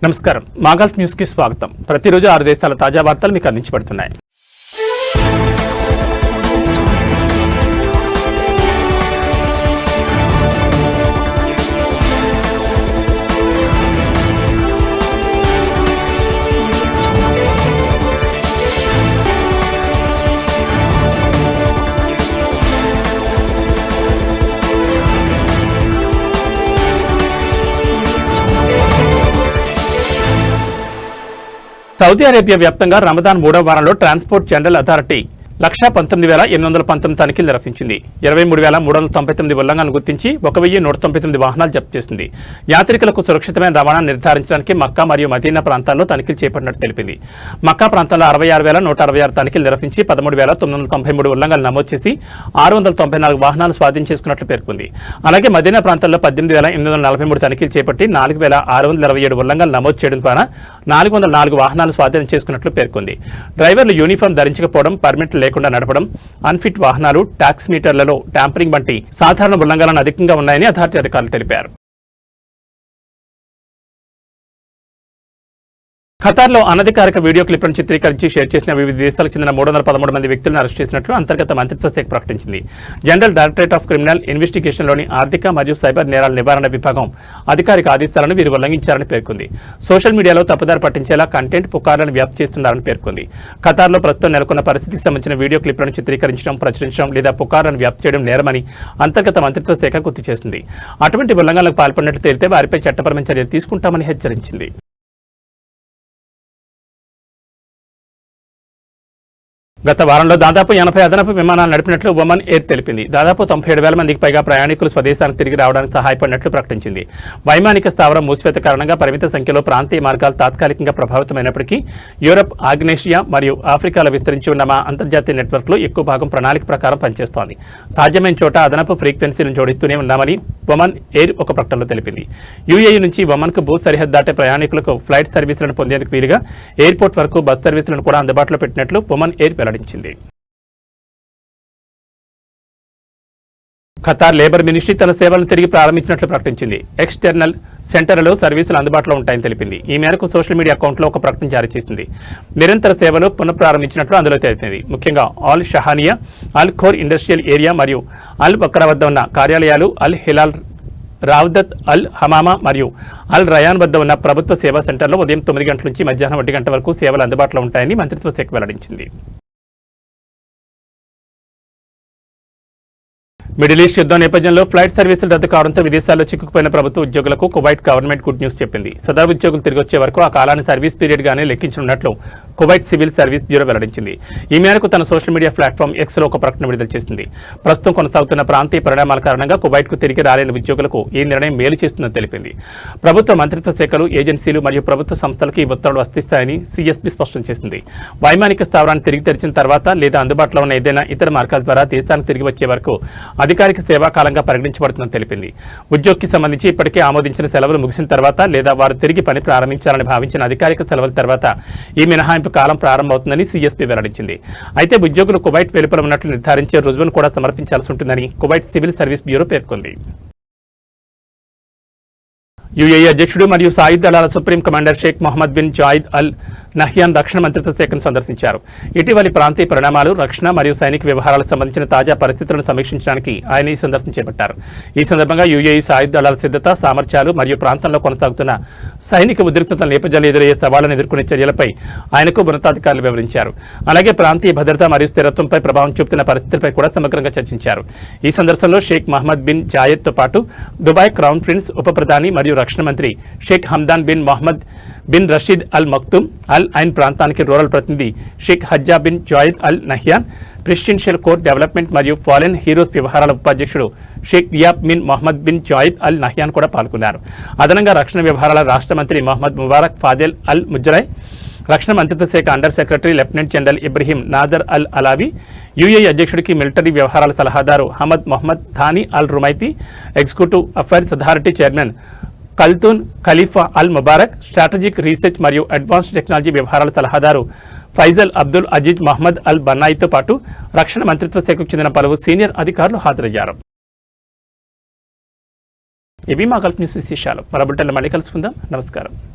నమస్కారం. మాగల్ఫ్ న్యూస్ కి స్వాగతం. ప్రతిరోజు 6 దేశాల తాజా వార్తలు మీకు అందించబడుతున్నాయి. సౌదీ అరేబియా వ్యాప్తంగా రమదాన్ 3వ వారంలో ట్రాన్స్పోర్ట్ జనరల్ అథారిటీ 1,19,819 తనిఖీలు నిర్వహించింది. 23,399 ఉల్లంఘనలు గుర్తించి 1,199 వాహనాలు జప్తు చేసింది. యాత్రికులకు సురక్షితమైన రవాణా నిర్ధారించడానికి మక్కా మరియు మదీనా ప్రాంతాల్లో తనిఖీలు చేపట్టినట్టు తెలిపింది. మక్కా ప్రాంతంలో 66,166 తనిఖీలు నిర్వహించి 13,993 ఉల్లంఘనలు నమోదు చేసి 694 వాహనాలు స్వాధీనం చేసుకున్నట్లు పేర్కొంది. అలాగే మదీనా ప్రాంతాల్లో 18,843 తనిఖీలు చేపట్టి 4,627 ఉల్లంఘనలు నమోదు చేయడం ద్వారా 404 వాహనాలు స్వాధీనం చేసుకున్నట్లు పేర్కొంది. డ్రైవర్లు యూనిఫామ్ ధరించకపోవడం, పర్మిట్లు లేకుండా నడపడం, అన్ఫిట్ వాహనాలు, టాక్స్ మీటర్లలో ట్యాంపరింగ్ వంటి సాధారణ ఉల్లంఘనలు అధికంగా ఉన్నాయని అథారిటీ అధికారులు తెలిపారు. ఖతార్లో అనధికారిక వీడియో క్లిప్లను చిత్రీకరించి షేర్ చేసిన వివిధ దేశాలకు చెందిన 313 మంది వ్యక్తులను అరెస్ట్ చేసినట్లు అంతర్గత మంత్రిత్వ శాఖ ప్రకటించింది. జనరల్ డైరెక్టరేట్ ఆఫ్ క్రిమినల్ ఇన్వెస్టిగేషన్లోని ఆర్థిక మరియు సైబర్ నేరాల నివారణ విభాగం అధికారిక ఆదేశాలను వీరు ఉల్లంఘించారని పేర్కొంది. సోషల్ మీడియాలో తప్పుదారి పట్టించేలా కంటెంట్ పుకార్లను వ్యాప్తి చేస్తున్నారని పేర్కొంది. ఖతార్లో ప్రస్తుతం నెలకొన్న పరిస్థితికి సంబంధించిన వీడియో క్లిప్లను చిత్రీకరించడం, ప్రచురించడం లేదా పుకార్లను వ్యాప్తి చేయడం నేరమని అంతర్గత మంత్రిత్వ శాఖ గుర్తు చేసింది. అటువంటి ఉల్లంఘనలకు పాల్పడినట్లు తేలితే వారిపై చట్టపరమైన చర్యలు తీసుకుంటామని హెచ్చరించింది. గత వారంలో దాదాపు 80 అదనపు విమానాలు నడిపినట్లు ఒమన్ ఎయిర్ తెలిపింది. దాదాపు 97,000 మందికి పైగా ప్రయాణికులు స్వదేశానికి తిరిగి రావడానికి సహాయపడినట్లు ప్రకటించింది. వైమానిక స్థావరం మూసివేత కారణంగా పరిమిత సంఖ్యలో ప్రాంతీయ మార్గాలు తాత్కాలికంగా ప్రభావితమైనప్పటికీ యూరప్, ఆగ్నేషియా మరియు ఆఫ్రికాలో విస్తరించి ఉన్న మా అంతర్జాతీయ నెట్వర్క్లో ఎక్కువ భాగం ప్రణాళిక ప్రకారం పనిచేస్తోంది. సాధ్యమైన చోట అదనపు ఫ్రీక్వెన్సీలను జోడిస్తూనే ఉన్నామని ఒమన్ ఎయిర్ ఒక ప్రకటనలో తెలిపింది. యూఏఈ నుంచి ఒమన్కు భూ సరిహద్దు దాటే ప్రయాణికులకు ఫ్లైట్ సర్వీసులను పొందేందుకు వీలుగా ఎయిర్పోర్ట్ వరకు బస్ సర్వీసులను కూడా అందుబాటులో పెట్టినట్లు ఒమన్ ఎయిర్ వెల్లడించింది. ఖతార్ లేబర్ మినిస్ట్రీ తన సేవలను తిరిగి ప్రారంభించినట్లు ప్రకటించింది. ఎక్స్టర్నల్ సెంటర్లలో సర్వీసులు అందుబాటులో ఉంటాయని తెలిపింది. ఈ మేరకు సోషల్ మీడియా అకౌంట్లో ఒక ప్రకటన జారీ చేసింది. నిరంతర సేవలు పునఃప్రారంభించినట్లు అందులో తెలిపింది. ముఖ్యంగా అల్ షహానియా, అల్ ఖోర్ ఇండస్ట్రియల్ ఏరియా మరియు అల్ బక్రా వద్ద ఉన్న కార్యాలయాలు, అల్ హిలాల్, రావ్దత్, అల్ హమామా మరియు అల్ రయాన్ వద్ద ఉన్న ప్రభుత్వ సేవా సెంటర్లో ఉదయం 9 గంటల నుంచి మధ్యాహ్నం 1 గంట వరకు సేవలు అందుబాటులో ఉంటాయని మంత్రిత్వ శాఖ వెల్లడించింది. మిడిల్ ఈస్ట్ యుద్ధం నేపథ్యంలో ఫ్లైట్ సర్వీసులు రద్దు కావడంతో విదేశాల్లో చిక్కుకుపోయిన ప్రభుత్వ ఉద్యోగులకు కువైట్ గవర్నమెంట్ గుడ్ న్యూస్ చెప్పింది. సదరు ఉద్యోగులు తిరిగి వచ్చే వరకు ఆ కాలాన్ని సర్వీస్ పీరియడ్ గానే లెక్కించనున్నట్లు కువైట్ సివిల్ సర్వీస్ బ్యూరో వెల్లడించింది. ఈ మేరకు తన సోషల్ మీడియా ప్లాట్ఫామ్ ఎక్స్లో ఒక ప్రకటన విడుదల చేసింది. ప్రస్తుతం కొనసాగుతున్న ప్రాంతీయ పరిణామాల కారణంగా కువైట్కు తిరిగి రాలేని ఉద్యోగులకు ఈ నిర్ణయం మేలు చేస్తుందని తెలిపింది. ప్రభుత్వ మంత్రిత్వ శాఖలు, ఏజెన్సీలు మరియు ప్రభుత్వ సంస్థలకు ఈ ఉత్తర్వులు వర్తిస్తాయని సిఎస్పీ స్పష్టం చేసింది. వైమానిక స్థావరాన్ని తిరిగి తెరిచిన తర్వాత లేదా అందుబాటులో ఉన్న ఏదైనా ఇతర మార్గాల ద్వారా దేశానికి తిరిగి వచ్చే వరకు అధికారిక సేవాకాలంగా పరిగణించబడుతుందని తెలిపింది. ఉద్యోగికి సంబంధించి ఇప్పటికే ఆమోదించిన సెలవులు ముగిసిన తర్వాత లేదా వారు తిరిగి పని ప్రారంభించాలని భావించిన అధికారిక సెలవుల తర్వాత ఈ మినహాయింపు కాలం ప్రారంభమవుతుందని సిఎస్పీ వెల్లడించింది. అయితే ఉద్యోగులు కువైట్ వెలుపల ఉన్నట్లు నిర్ధారించే రుజువును కూడా సమర్పించాల్సి ఉంటుందని కువైట్ సివిల్ సర్వీస్ బ్యూరో పేర్కొంది. యూఏఈ అధ్యక్షుడు మరియు సాయుధ దళాల supreme commander Sheikh Mohammed bin Zayed Al Nahyan రక్షణ మంత్రిత్వ శాఖను సందర్శించారు. ఇటీవలి ప్రాంతీయ పరిణామాలు, రక్షణ మరియు సైనిక వ్యవహారాలకు సంబంధించిన తాజా పరిస్థితులను సమీక్షించడానికి ఆయన ఈ సందర్శన చేపట్టారు. ఈ సందర్భంగా యూఏఈ సాయుధ దళాల సిద్ధత, సామర్థ్యాలు మరియు ప్రాంతంలో కొనసాగుతున్న సైనిక ఉద్రిక్తతల నేపథ్యంలో ఎదురయ్యే సవాళ్లను ఎదుర్కొనే చర్యలపై ఆయనకు ఉన్నతాధికారులు వివరించారు. అలాగే ప్రాంతీయ భద్రత మరియు స్థిరత్వంపై ప్రభావం చూపుతున్న పరిస్థితులపై కూడా సమగ్రంగా చర్చించారు. ఈ సందర్శనలో షేక్ మహమ్మద్ బిన్ జాయెద్తో పాటు దుబాయ్ క్రౌన్ ప్రిన్స్, ఉప ప్రధాని మరియు రక్షణ మంత్రి Sheikh Hamdan bin Mohammed bin Rashid Al Maktoum, Al Ain ప్రాంతానికి రూరల్ ప్రతినిధి Sheikh Hazza bin Zayed Al Nahyan, presidential court development మరియు ఫాలెన్ హీరోస్ వ్యవహారాల ఉపాధ్యక్షుడు Sheikh Riyab bin Mohammed bin Zayed Al Nahyan కూడా పాల్గొన్నారు. అదనంగా రక్షణ వ్యవహారాల రాష్ట్ర మంత్రి మొహమ్మద్ ముబారక్ ఫాదెల్ అల్ ముజ్రాయ్, రక్షణ మంత్రిత్వ శాఖ under secretary lieutenant general Ibrahim Nader Al Alawi, UAE అధ్యక్షుడికి మిలిటరీ వ్యవహారాల సలహాదారు Hamad Mohammed Thani Al Rumaithi, executive affairs authority chairman Khaldoon Khalifa Al Mubarak, strategic research మరియు అడ్వాన్స్డ్ టెక్నాలజీ వ్యవహారాల సలహాదారు ఫైజల్ అబ్దుల్ అజీజ్ మహమ్మద్ అల్ బన్నాయితో పాటు రక్షణ మంత్రిత్వ శాఖకు చెందిన పలువురు సీనియర్ అధికారులు హాజరయ్యారు. ఇవి మా గల్ఫ్ న్యూస్ విశేషాలు. మరో బులెటిన్లో మళ్ళీ కలుసుకుందాం. నమస్కారం.